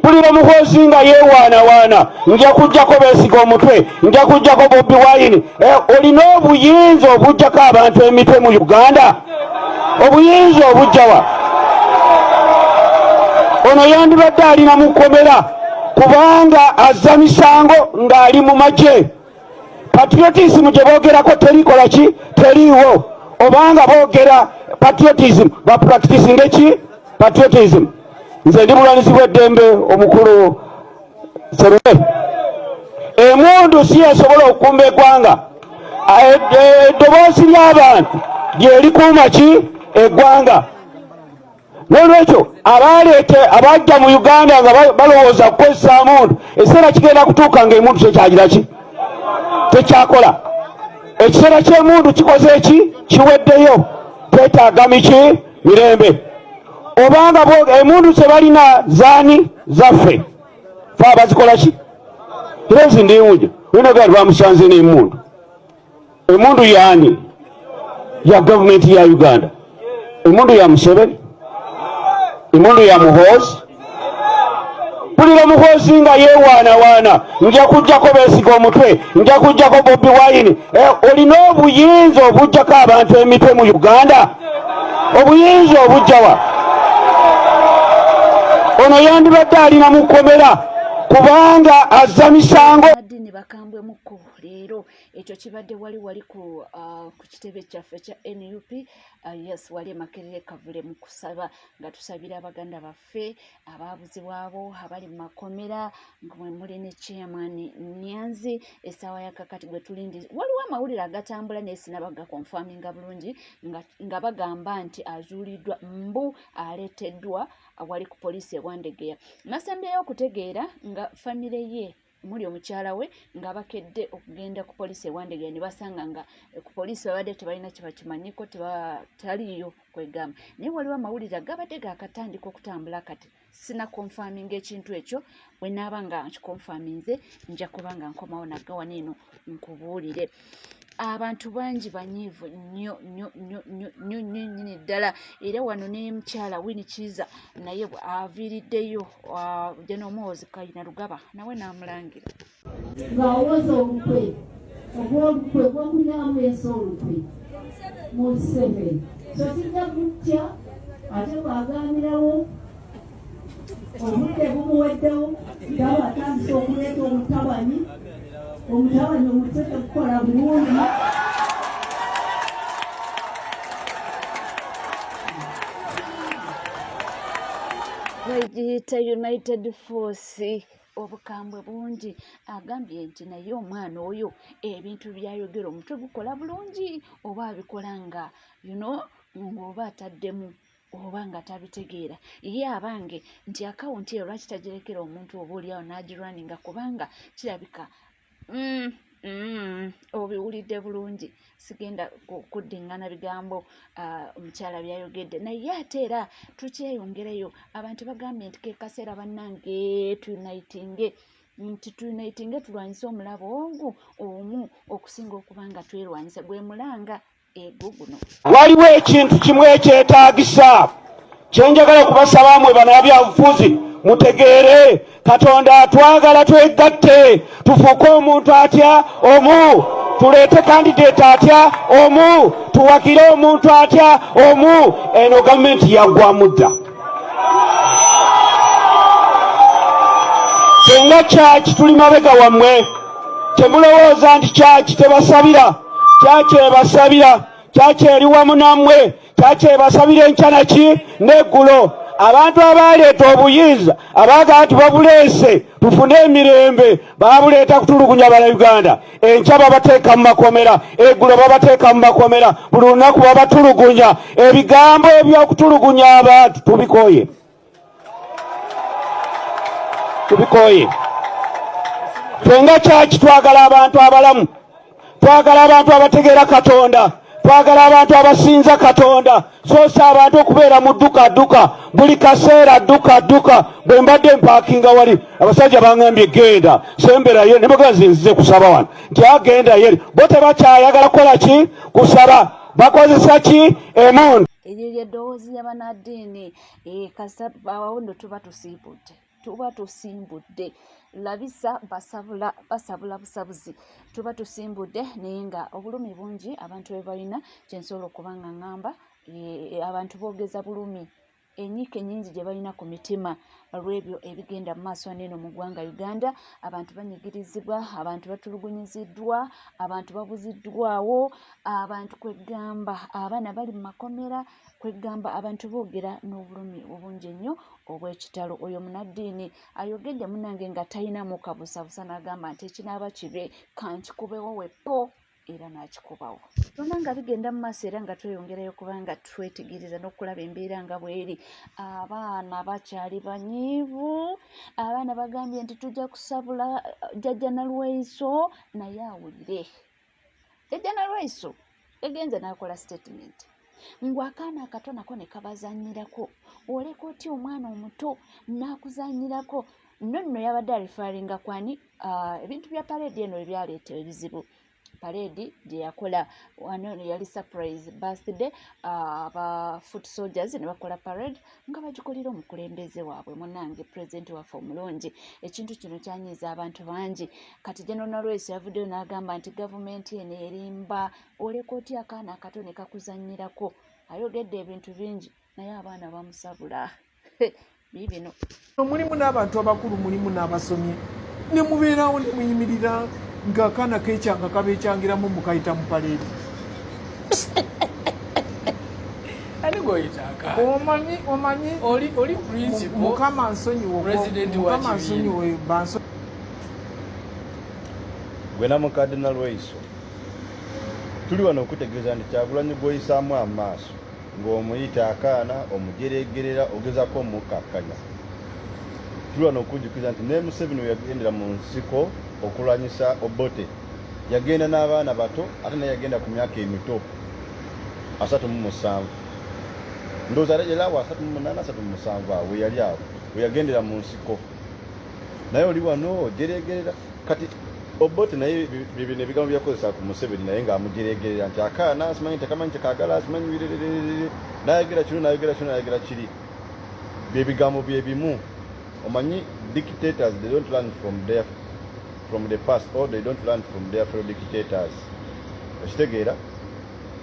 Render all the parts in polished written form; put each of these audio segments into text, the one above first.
Pulira muhoozi nga yeewaanawaana nja kujjako Beesiga omutwe nja kujjako Bobi Wine. Olina obuyinza obujjako abantu emitwe mu Uganda? Obuyinza obujjawa? Ono yandibadde alina mu kkomera kubanga azza misango ng'ali mu magye. Patriotism gye boogerako terikola ki? Teriiwo. Obanga boogera patriotism bapracticinge ki? Patriotism. Nze ndi bulwanisi bw'eddembe omukulu Serere. Emundu si esobola okukumba eggwanga. Eddoboozi ly'abantu lye likuuma ki? Eggwanga. N'olwekyo abajja mu Uganda nga balowooza kukozesa muntu, ekiseera kigenda kutuuka ng'emuntu tekyagira ki? Tekyakola. Ekiseera ky'emundu kikoze eki? Kiweddeyo. Twetaaga miki? Mirembe. Obanga emundu ze balina zaani zaffe fe abazikola ki? Era nzi ndiwunje wino gali bamusanze n'emundu. Emundu yaani? Ya gavumenti ya Uganda. Emundu ya Museveni? Emundu ya Muhoozi? Pulira muhoozi nga yeewaanawaana nja kujjako Beesiga omutwe nja kujjako Bobi Wine. Olina obuyinza obujjako abantu emitwe mu Uganda? Obuyinza obujjawa? Ono yandibadde alina mu kkomera kubanga azza misango. Addini bakambwe muko leero ekyo kibadde wali ku kitebe kyaffe kya NUP. Yes, wali Makerere Kavule mu kusaba nga tusabira abaganda baffe abaabuzibwabo abali mu makomera mwe muli ne chairman Nyanzi essaawa ya kakati gwe tulindi. Waliwo amawulire agatambula naye sinabaga confirminga bulungi nga bagamba nti azuuliddwa mbu aleeteddwa wali ku poliisi ewandegeya. Nasembyeyo okutegeera nga famire ye muli omukyala we nga bakedde okugenda ku poliisi ewandegeya ne basanga nga ku poliisi babadde tebalina kye bakimanyiko taliyo kwegamba. Naye waliwo amawulire agabadde gaakatandika okutambula kati sina confirminga ekintu ekyo. Bwe naaba nga nkikonfaminze nja kuba nga nkomawo nagawa neeno nkubuulire. Abantu bangi banyiivu nnyo nnyini ddala era wano ne mukyala Winnie Kiza naye aviiriddeyo General Muhoozi Kayinarugaba nawe n'amulangira ng'awoza olukwe ogw'olukwe gwokunyaamu yesu olukwe mu Museveni so kijja kutya ate bw'agambirawo obudde bumuweddewo ng'aba atandise okuleeta omutabanyi omutete kukola bulungi. Wegiyita United Force obukambwe bungi. Agambye nti naye omwana oyo ebintu byayogera omutwe gukola bulungi oba abikola nga ng'oba ataddemu oba nga tabitegeera. Ye abange nti akawunti eyo lwaki tagirekera omuntu oba oliawo n'agirwaninga kubanga kirabika obiwulidde bulungi. Sigenda kuddingana bigambo omukyala byayogedde naye ate era tukyeyongerayo. Abantu bagambye nti ke kaseera bannange tuyunitinge tulwanyise omulabo ogwo omu okusinga okuba nga twerwanyisa gwe mulanga ego guno. Waliwo ekintu kimu ekyetaagisa kyenjagala okubasaba mmwe bannabyabufuzi mutegeere. Katonda atwagala twegatte tufuuke omuntu atya omu, tuleete kandidate atya omu, tuwakire omuntu atya omu. Eno gavumenti yaggwamu dda. Senga kyaki tuli mabega wammwe kyemulowooza nti kyaki tebasabira, kyaki ebasabira, kyaki eri wamu nammwe, kyaki ebasabira enkya ki n'eggulo. Abantu abaleeta obuyinza abaaga nti babuleese tufune emirembe baabuleeta kutulugunya Bannayuganda. Enkya babateeka mu makomera, eggulo babateeka mu makomera, buli lunaku babatulugunya. Ebigambo eby'okutulugunya abantu tubikooye. Fenga kyaki twagala abantu abalamu, twagala abantu abategeera Katonda, twagala abantu abasinza Katonda. So si abantu okubeera mu dduka buli kaseera dduka. Bwe mbadde mpaakinga wali abasajja bangambye genda semberayo ne bagamba nzize kusaba wano nti agenda yeri bo tebakyayagala kukola ki? Kusaba. Bakozesa ki? Emundu. Eryo ly'eddoboozi ly'abannaddiini kasita abawondo tuba tusiibudde. tuba tusimbudde labisa basabula busabuzi tuba tusimbudde naye nga obulumi bungi abantu bwe balina kyensobola okuba nga ŋŋamba abantu boogeza bulumi enyiike nyingi gye balina ku mitima olw'ebyo ebigenda mu maaso aneeno mu ggwanga Uganda. Abantu banyigirizibwa, abantu batulugunyiziddwa, abantu babuziddwawo, abantu kwegamba abaana bali mu makomera, kwegamba abantu boogera n'obulumi obungi ennyo obw'ekitalo. Oyo munaddiini ayogedde munnange nga talinamu kabusabusa n'agamba nti ekinaaba kibe kankikubewo wepo era n'akikubawo. Tuna nga bigenda mu maaso era nga tweyongerayo kubanga twetegereza n'okulaba embeera nga bw'eri. Abaana bakyali banyiivu, abaana bagambye nti tujja kusabula jjajja Nalweyiso naye awulire. Jjajja Nalweyiso yagenze n'akola statement ng'akaana akato nako ne kabazannyirako. Oleka otya omwana omuto n'akuzannyirako? Nno yabadde alifaalinga kwani ebintu bya parade eno ebyaleeta ebizibu. Parade gye yakola wano yali surprise birthday, aba foot soldiers ne bakola parade nga bagikolera omukulembeze waabwe munnange president waffe omulungi. Ekintu kino kyanyiiza abantu bangi. Kati General Nalweyiso yavuddeyo n'agamba nti gavumenti eno erimba, oleka otya akaana akato ne kakuzannyirako. Ayogedde ebintu bingi naye abaana bamusabula. Bibino mulimu n'abantu abakulu, mulimu n'abasomye, ne mubeerawo ne muyimirira ng'akaana keekyanga kabeekyangiramu mukayita mu paleedi. Omanyi oli principal Mukama nsonyiwe banso gwe na mukadde Nalweyiso tuli wano okutegeeza nti Kyagulanyi gw'oyisaamu amaaso ng'omuyita akaana omujeregerera ogezako omukakkanya. Tuli wano okujjukiza nti ne Museveni we yagendera mu nsiko okulwanyisa Obote yagenda n'abaana bato ate naye yagenda ku myaka emito 37 ndowooza era wa 38 37 awo we yali awo we yagendera mu nsiko naye oli wano ojeregerera. Kati Obote naye bibino ebigambo byakozesa ku Museveni naye ng'amujeregerera nti akaana simanyi tekamanyi kyekagala simanyi birerere nayogera kino nayogera kiri. Byebigambo bye bimu. Omanyi dictators, they don't learn from the past, or they don't learn from their fellow dictators. Okitegeera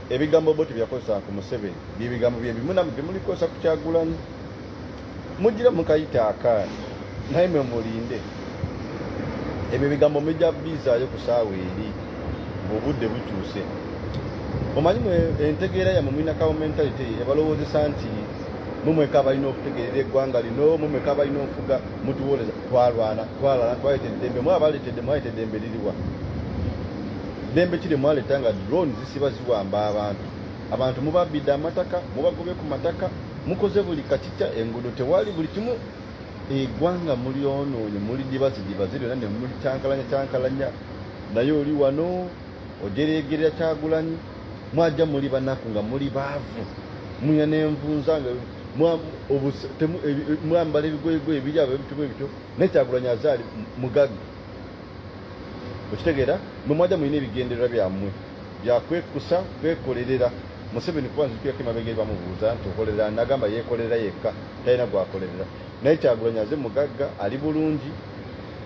ebigambo Obote byakozesa ku Museveni byebigambo bye bimu namwe byemulikozesa ku Kyagulanyi. Mugira mukayita akaana naye mwe mulinde. Ebyo bigambo mujja bizaayo ku saawa eri obudde bukyuse. Omanyi entegeera yammwe mulina kawo mentality ebalowoozesa nti mumweka balina okutegeerera eggwanga lino, mumweka balina ofuga mutuwooleza twalwana twaleeta eddembe. Mwaleeta eddembe liriwa? Ddembe kiri mwaleeta nga drone zisiba ziwamba abantu mubabbidde amataka, mubagobye ku mataka, mukoze buli kakica, enguudo tewali, buli kimu. Eggwanga mulyonoonye, mulidibazi lyonna ne mulicyankalanya. Naye oli wano ojeregerera Kyagulanyi, mwajja muli banaku nga muli baavu, munya n'envunza nga mwambala ebigoyegoye ebiri abo ebintu bwebityo, naye Kyagulanyi azaali mugagga. Okitegeera mwe mwajja mulina ebigendererwa byammwe byakwekusa kwekolerera. Museveni kuba nzikuyako emabega bamubuuza nti okolerera, nagamba yeekolerera yekka talina gwakolerera. Naye Kyagulanyi aze mugagga ali bulungi.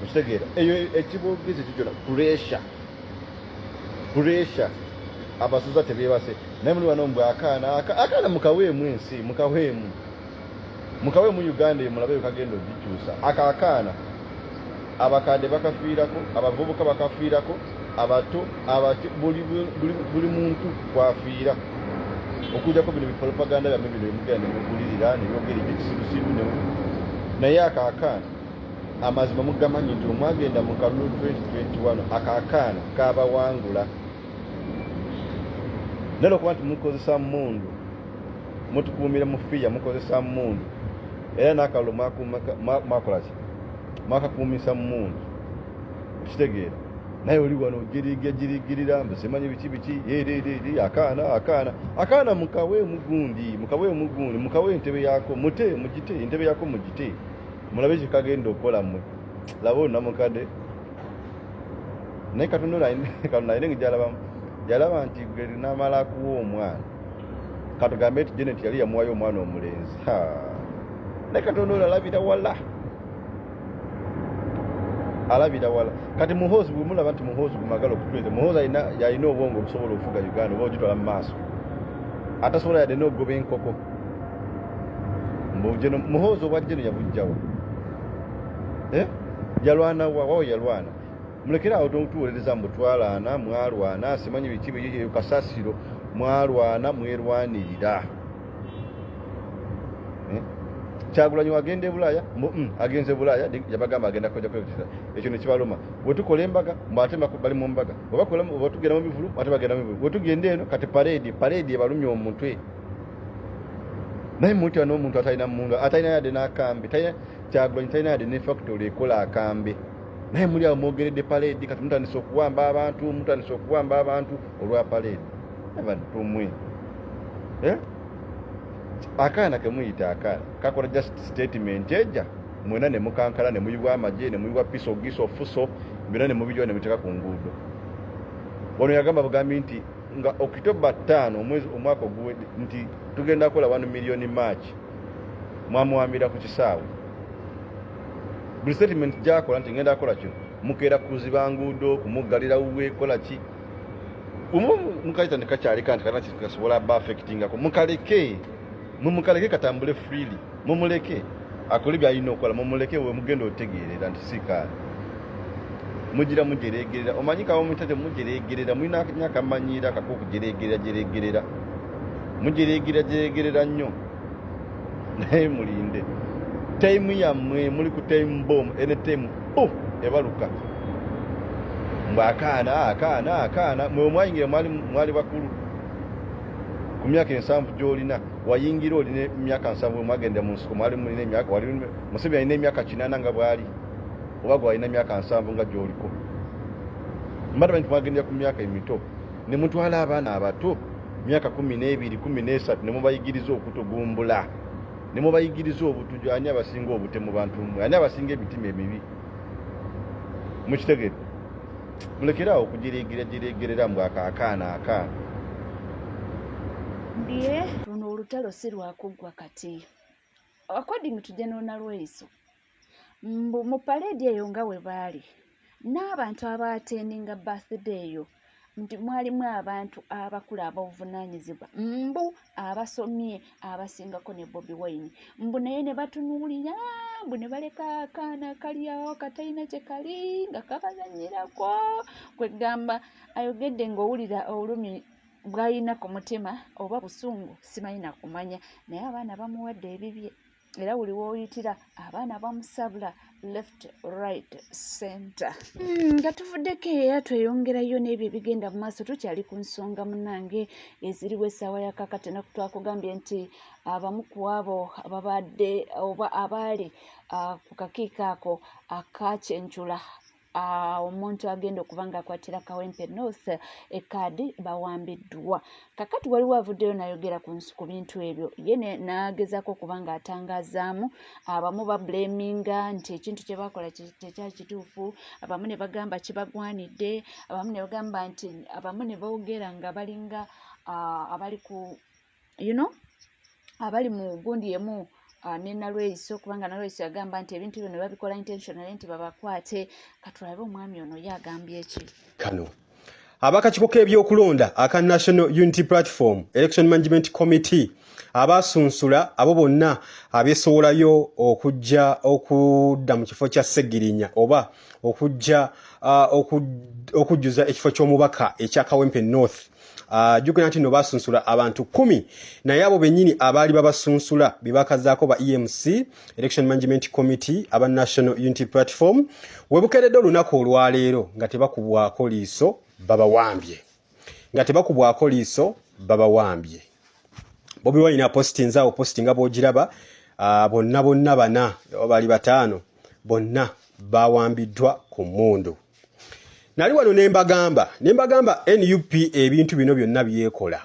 Okitegeera eyo ekiboogezi kikyona puresha abasuza tebeebase. Naye muli wano mbwe akaana mukaweemu ensi mukaweemu Uganda mulabe kagenda ogikyusa. Akaana abakadde bakafiirako, abavubuka bakafiirako, abato buli muntu kwafiira. Okujjako bino bipropaganda byammwe bino bimugenda nemugulirira nebyogera ebyekisirusiru. Naye akaana amazima mugamanyi nti omwagenda mu kalulu 2021 akaana kabawangula. Naye okuba nti mukozesa mmundu, mutukuumira mu fiya mukozesa mmundu, era n'akalulu mwakola ki? Mwakakuumisa mmundu. Okitegeera naye oli wano jirigirira mbe simanyi biki akaana mukaweemu gundi mukawe entebe yako mugite entebe yako mugite mulabe kikagenda okukola mmwe. Laba onna mukadde naye Katonda ayina gyalaba nti gwe namala kuwa omwana. Katugambe nti Janet yali yamuwayo omwana omulenzi. Naye Katonda alabira wala alabira wala kati muhozi bumulaba nti muhozi gumagala okutweza muhozi yalina obwongo obusobola okufuga Uganda oba ogitwala mu maaso atasobola yadde n'ogoba enkoko muhozi obwajjeno yabujjawa yalwana wawo yalwana mulekera awo totuwolereza mbu twalaana mwalwana simanyi biki byo kasasiro mwalwana mwerwanirira Kyagulanyi wagende Bulaya agenze Bulaya yabagamba agenda kujja kwekisa ekyo ne kibaluma bwetukola embaga mbatema bali mu mbaga obakola bwetugenda mu bivulu ate bagenda mu bivulu bwetugende eno kati parade ebalumya omutwe naye muntu ano omuntu atalina mundu atalina yadde n'akambe Kyagulanyi talina yadde ne factory ekola akambe naye muli awo mwogeredde parade kati mutandise okuwamba abantu olwa parade abatumwe akaana kemuyita akaana kakola just statement eja mwena ne mukankala ne muyibwa amaje ne muyibwa piso giso fuso mbira ne mubijwa ne muteka ku nguudo ono yagamba bugambi nti nga October 5 omwezi omwaka ogwe nti tugenda kola 1 million march mwamuwambira ku kisaawe buli statement jakola nti ngenda kola kino mukera kuziba nguudo kumugalira uwe kola ki mukaita ne kakyali kanti kana kikasobola ba affecting ako mukaleke katambule freely mumuleke akole byalina okola mumuleke we mugenda otegeerera nti sikaala mugira mujeregerera omanyika wo mutate mujeregerera mulina nyakamanyira kakoku jeregerera mujeregerera nnyo naye mulinde time yammwe muli ku time bomb ene time ebaluka akaana mwe mwayingira mwali bakulu ku myaka 7 gyolina wayingira olina emyaka 7 mwagenda mu nsiko mwali mulina emyaka wali musibya ine emyaka 8 nga bwali oba gwalina emyaka 7 nga gyoliko mbadde bantu mwagenda ku myaka emito ne mutwala abaana abato myaka 12 13 ne mubayigiriza okutugumbula ne mubayigiriza obutuju ani abasinga obute mu bantu ani abasinga ebitima emibi mukitegere mulekerawo okujeregerera mbw akaana ndiye luno olutalo si lwakuggwa kati according to General Lweyiso mu parade eyo nga we baali n'abantu abaatendinga birthday eyo nti mwalimu abantu abakulu abavunaanyizibwa abasomye abasingako ne Bobi Wine naye ne batunuulira ne baleka akaana kali awo katalina kye kali nga kabazanyirako kwegamba ayogedde ng'owulira olumi bwayina ku mutima oba busungu simanyi nakumanya naye abaana bamuwadde ebibye era buli w'oyitira abaana bamusabula left right center nga tuvuddeko era tweyongerayo n'ebyo ebigenda mu maaso tukyali ku nsonga munnange eziriwo essaawa ya kakati naku twakugambye nti abamu ku abo ababadde oba abaali ku kakiiko ako akakyenjula omuntu agenda okuba nga akwatira Kawempe North ekadi bawambiddwa kakati waliwo avuddeyo nayogera ku bintu ebyo ye n'agezaako okuba nga atangazaamu abamu bablaminga nti ekintu kye bakola tekyali kituufu abamu ne bagamba kibagwanidde abamu ne bagamba nti abamu ne boogera nga balinga abali ku abali mu gundi emu ne Nalweyiso kubanga Nalweyiso yagamba nti ebintu bino babikola intentionally nti babakwate katulabe omwami ono yagambye eki kano abakakiiko k'ebyokulonda aka National Unity Platform Election Management Committee abasunsula abo bonna abeesowolayo okudda mu kifo kya Ssegirinya oba okujjuza ekifo ky'omubaka ekya Kawempe North jukena nti no basunsula abantu 10 naye abo bennyini abaali babasunsula bibakazaako ba EMC Election Management Committee aba National Unity Platform webukeredde olunaku olwaleero nga tebakubwako liiso babawambye Bobi Wine postinga bw'ogiraba bonna bana bali 5 bonna bawambiddwa ku mmundu. Nali wano nembagamba NUP ebintu bino byonna byekola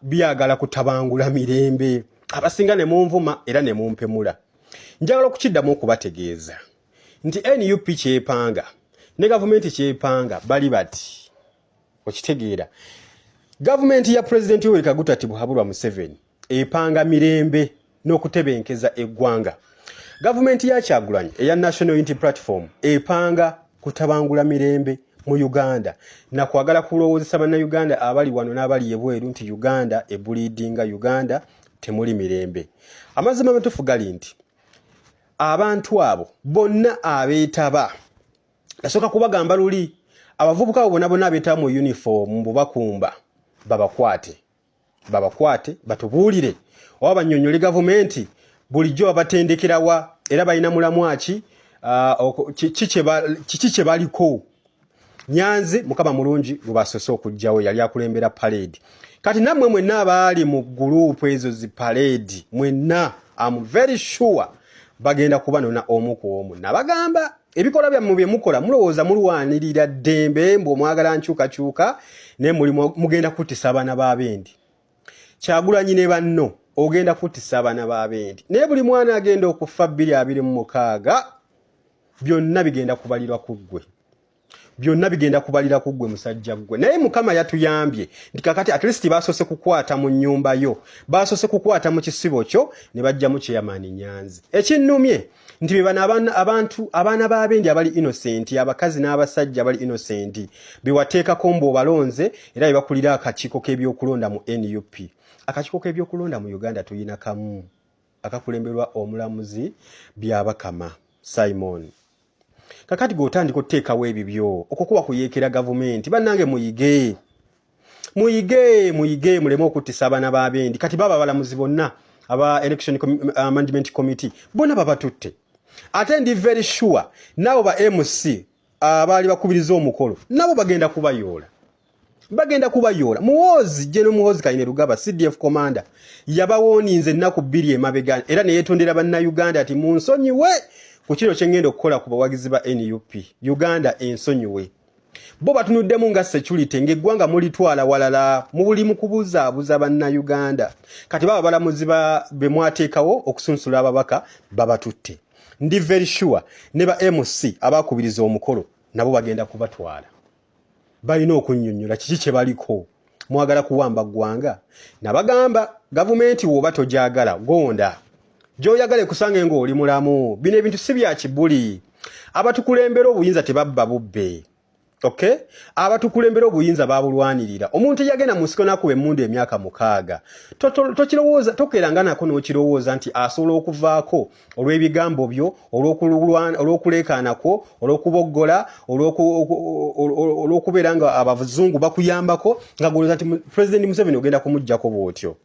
byagala kutabangula mirembe abasinga ne munvuma era ne mumpemula. Njagala okukiddamu okubategeeza nti NUP kyepanga ne gavumenti kyepanga bali bati okitegeera gavumenti ya President Yoweri Kaguta Tibuhaburwa Museveni epanga mirembe n'okutebenkeza eggwanga Gavumenti ya Kyagulanyi eya National Unity Platform epanga kutabangula mirembe mu Uganda na kwagala kulowoozesa bannayuganda abali wano n'abali ebweru nti Uganda ebuliidinga, Uganda temuli mirembe. Amazima matuufu gali nti abantu abo bonna abeetaba nasooka kubagamba luli abavubuka abo bonna abeetaba mu uniform bubakumba babakwate batubuulire oba bannyonnyole gavumenti bulijjo babatendekerawa era balina mulamwaki kiki kye baliko. Nyanzi Mukama mulungi lubasose okujjawo yali akulembera parade. Kati nammwe mwenna abaali mu group ezo zi parade mwenna I'm very sure bagenda kubanona omu ku omu. Nabagamba ebikola byammwe bye mukola mulowooza mulwanirira ddembe mbu omwagala nkyukakyuka ne mugenda kuttisa abaana b'abendi. Kyagulanyi ne banno ogenda kuttisa abaana b'abendi. Naye buli mwana agenda okufa 2026 byonna bigenda kubalirwa ku ggwe. Byonna bigenda kubalira ku ggwe musajja ggwe. Naye Mukama yatuyambye nti kakati at least baasose kukwata mu nnyumba yo, baasose kukwata mu kisibo kyo ne bajja mu Chairman Nyanzi. Ekinnumye nti abaana b'abendi abali innocent, abakazi n'abasajja abali innocent biwateekako mbu obalonze era bakulira akakiiko k'ebyokulonda mu NUP. Akakiiko k'ebyokulonda mu Uganda tuyina kamu akakulemberwa omulamuzi Byabakama Simon. Kakati gotandika oteekawo ebibyo okukuba kuyeekera gavumenti bannange muyige muleme okuttisa abaana b'abendi. Kati baba abalamuzi bonna aba Election Management Committee bonna babatutte. Ate ndi very sure nabo ba MC abaali bakubiriza omukolo nabo bagenda kubayoola. Muhoozi Kayine Rugaba CDF commander yabawooninze ennaku 2 emabega era ne yeetondera bannayuganda ati munsonyiwe ku kiro kye ngenda okukola ku bawagizi ba NUP. Uganda ensonyiwe. Bo batunuddemu nga security ng'eggwanga mulitwala walala mubuli mu kubuzaabuza bannayuganda. Kati baba balamuzi be mwateekawo okusunsula ababaka babatutte. Ndi very sure ne ba MC abakubiriza omukolo nabo bagenda kubatwala. Balina okunnyonnyola kiki kye baliko. Mwagala kuwamba ggwanga. Nabagamba gavumenti woba togyagala gonda. Joyagale kusange ng'oli mulamu. Bino ebintu si bya kibuli. Abatukulembera obuyinza tebabba bubbe. Okay? Abatukulembera obuyinza babulwanirira. Omuntu yagenda mu nsiko nakuba emmundu emyaka 6. Tokirowooza tokeranga nako n'okirowooza nti asobola okuvaako olw'ebigambo byo, olw'okuleekaanako, olw'okuboggola, olw'okubeera nga abazungu bakuyambako nga golooza nti President Museveni ogenda kumuggyako bw'otyo.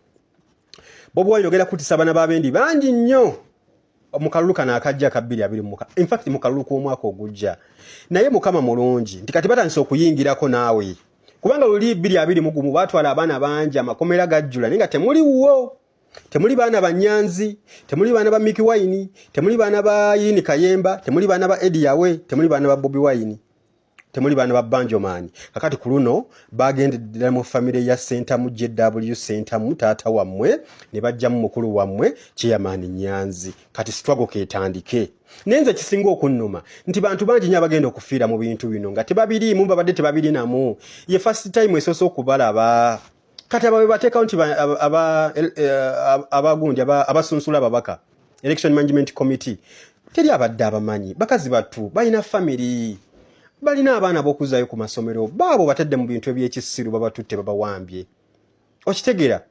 Bobi Wine ogenda kuttisa abaana b'abendi bangi nnyo mu kalulu kano akajja ka 2026. In fact mu kalulu k'omwaka ogujja. Naye Mukama mulungi nti kati batandise okuyingirako naawe. Kubanga luli 2026 batwala abaana bangi amakomera gajjula naye nga temuliwo. Temuli baana ba Nyanzi, temuli baana ba Mickey Wine, temuli baana ba Yini Kayemba, temuli baana ba Eddie Yawe, temuli baana ba Bobi Wine. Temuli baana ba Banjomani. Kakati kuluno bagendera mu family ya Sentamu JW Sentamu taata wammwe ne bajja mu mukulu wammwe Chairman Nyanzi. Kati struggle ketandike. Nenze kisinga okunnuma nti bantu bangi nnyo abagenda okufiira mu bintu bino nga tebabiriimu babadde tebabirinamu. Ye first time esoose okubalaba. Kati ababe bateekawo nti abagundi abasunsula ababaka Election Management Committee teri abadde abamanyi bakazi battu balina family. Balina abaana b'okuzaayo ku masomero baabo batadde mu bintu eby'ekisiru babatutte babawambye. Okitegera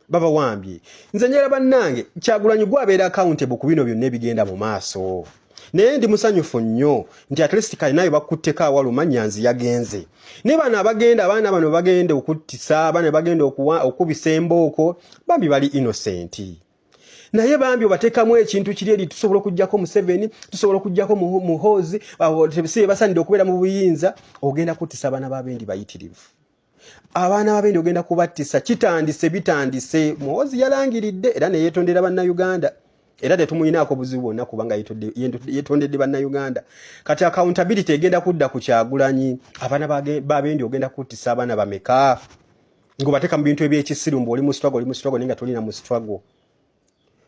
babawambye. Nze nyera bannange Kyagulanyi gwabeera accountable ku bino byonna ebigenda mu maaso. Naye ndi musanyufu nnyo nti at least kali nayo bakutteko awaluma Nyanzi yagenze. Ne bano abaana bano bagenda okuttisa abaana bagenda okubisa embooko bambi bali innocent. Naye bambi obateekamu ekintu kiri eri tusobola okuggyako Museveni, tusobola okuggyako Muhoozi, tebisibe basanidde okubeera mu buyinza, ogenda kuttisa abaana b'abendi bayitirivu. Abaana b'abendi ogenda kubattisa bitandise. Muhoozi yalangiridde era ne yeetondera bannayuganda. Era tetumuyinaako buzibu bwonna kubanga yeetondedde bannayuganda. Kati accountability egenda kudda ku Kyagulanyi. Abaana b'abendi ogenda kuttisa abaana bameka. Ng'obateeka mu bintu eby'ekisiru mbu oli mu struggle naye nga tolina mu struggle.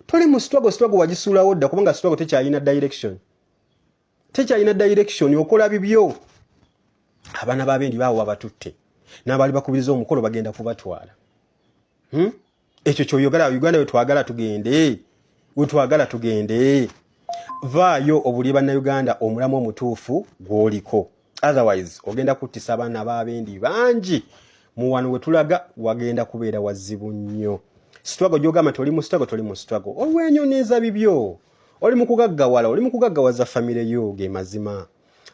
Toli mu struggle wagisuulawo dda kubanga struggle tekyalina direction. Okola bibyo. Abaana b'abendi baawo babatutte. N'abali bakubiriza omukolo bagenda kubatwala. Ekyo ky'oyogala Uganda we twagala tugende. vaayo obuli bannayuganda omulamu omutuufu gw'oliko, otherwise ogenda kuttisa abaana b'abendi bangi mu wano we tulaga wagenda kubeera wazibu nnyo. Struggle gy'ogamba nti oli mu struggle olwenyoneza bibyo, oli mu kugaggawala, oli mu kugaggawaza famire yo, ge mazima.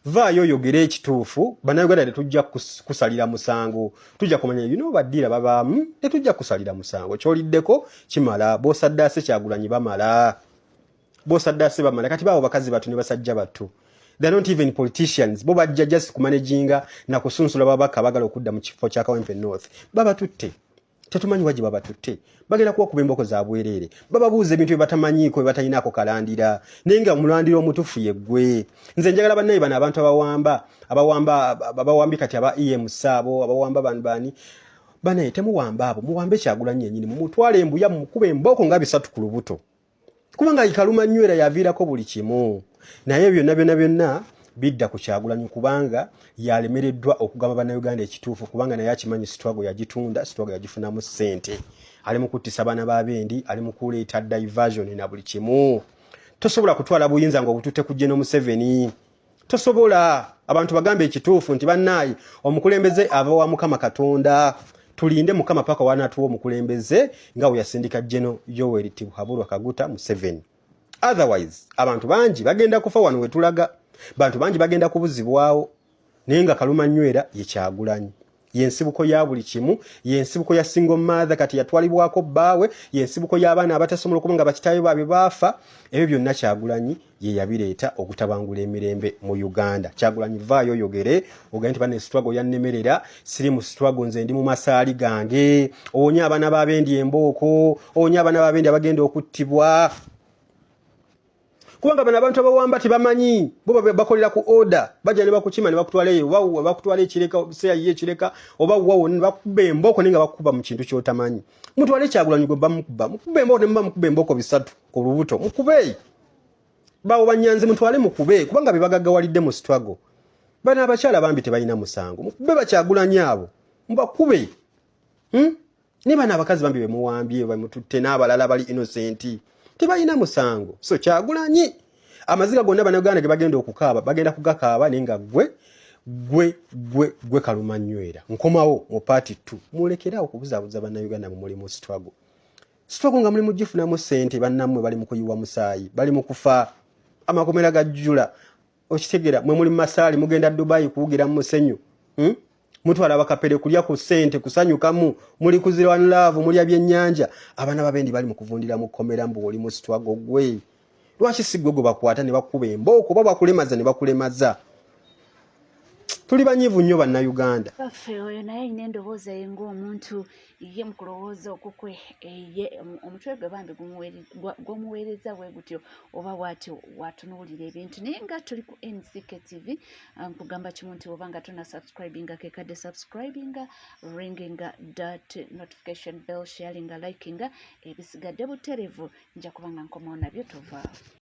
Vaayo oyogere ekituufu, bannayuganda tetujja kusalira musango, tujja kumanya baddiira babaamu, tetujja kusalira musango. Kyoliddeko kimala, b'osaddaase Kyagulanyi bamala, b'osaddaase bamala. Kati baawo bakazi battu ne basajja battu, they're not even politicians, bo bajja just kumanaginga na kusunsula babaka bagala okudda mu kifo kya Kawempe North. Baba tutte, tetumanyi waji baba tutte, bagenda kuwa kuba emboko za bwerere, bababuuza ebintu bye batamanyiiko bye batayinaako kalandira, naye nga omulandira omutuufu ye ggwe. Nze njagala bannaye bano abantu abawambi kati aba EMC abo abawamba bani banaye temuwamba abo, muwambe Kyagulanyi yennyini, mumutwale embuya mumukuba emboko nga bisatu ku lubuto, kubanga Kaluma Nywera yaviirako buli kimu. Naye byonna bidda ku Kyagulanyi kubanga yalemereddwa okugamba bannayuganda ekituufu, kubanga naye akimanyi struggle yagitunda, struggle yagifunamu ssente. Ali mu kuttisa abaana b'abendi, ali mu kuleeta diversion na buli kimu. Tosobola kutwala buyinza ng'obututte ku General Museveni. Tosobola. Abantu bagambe ekituufu nti bannaye omukulembeze ava wa Mukama Katonda. Tulinde Mukama paka wanatuwa omukulembeze nga we yasindika General Yoweri Tibuhaburwa Kaguta Museveni. Otherwise abantu bangi bagenda kufa wano we tulaga, bantu bangi bagenda kubuzibwawo, naye nga Kaluma Nywera ye Kyagulanyi, yensibuko ya buli kimu, yensibuko ya single mother kati yatwalibwako baawe, yensibuko y'abaana abatasobola okuba nga bakitayo baabwe baafa. Ebyo byonna Kyagulanyi ye yabireeta okutabangula emirembe mu Uganda. Kyagulanyi vaayo oyogere, ogende bane struggle yannemerera, siri mu struggle, nze ndi mu masaali gange, owonya abaana b'abendi embooko, owonya abaana b'abendi abagenda okuttibwa. Kubanga bano abantu abawamba tebamanyi, bo bakolera ku order, bajja ne bakukima ne bakutwala eyo, bakutwala ekireka seya ye ekireka, oba wawo ne bakuba emboko ninga bakuba mu kintu ky'otamanyi. Mutwale Kyagulanyi gwe bamukuba, mukube emboko ne mukuba emboko bisatu ku lubuto, mukube. Bawo banyanze mutwale mukube, kubanga bibagaggawalidde mu struggle. Bana abakyala bambi tebalina musango, mukube Bakyagulanyi abo, mbakube. Ni bana abakazi bambi bemuwambye bamututte n'abalala bali innocent. Tebalina musango. So Kyagulanyi amaziga gonna bannayuganda ge bagenda okukaaba, bagenda kugakaaba nenga gwe Kaluma Nywera. Nkomawo mu party 2. Mulekera okubuzaabuza bannayuganda mu mulimu struggle. Struggle nga mulimu gifunamu ssente, bannammwe bali mu kuyiwa musaayi, bali mu kufa, amakomera gajjula. Okitegera mwe muli mu masaali mugenda Dubai kuwugira mu musenyu. Mutwala bakapere kulya ku ssente kusanyukamu, muli kuzira one love, muli abyennyanja. Abaana b'abendi bali mu kuvundira mu komera mbu oli mu struggle gwe. Lwaki si gwe bakwata ne bakuba emboko, baba bakulemaza ne bakulemaza. Tuli banyivu nnyo bannayuganda. Baffe oyo naye ayina endowooza ye ng'omuntu ye mu kulowooza okukwe omutwe gwe bambi gw'omuweereza bwe gutyo oba bw'atyo watunuulira ebintu. Naye nga tuli ku NCK TV nkugamba kimu nti oba nga tuna subscribinga kekadde subscribinga, ringinga that notification bell, sharinga, likinga, ebisigadde buterevu nja kuba nga nkomawo nabyo tovaawo.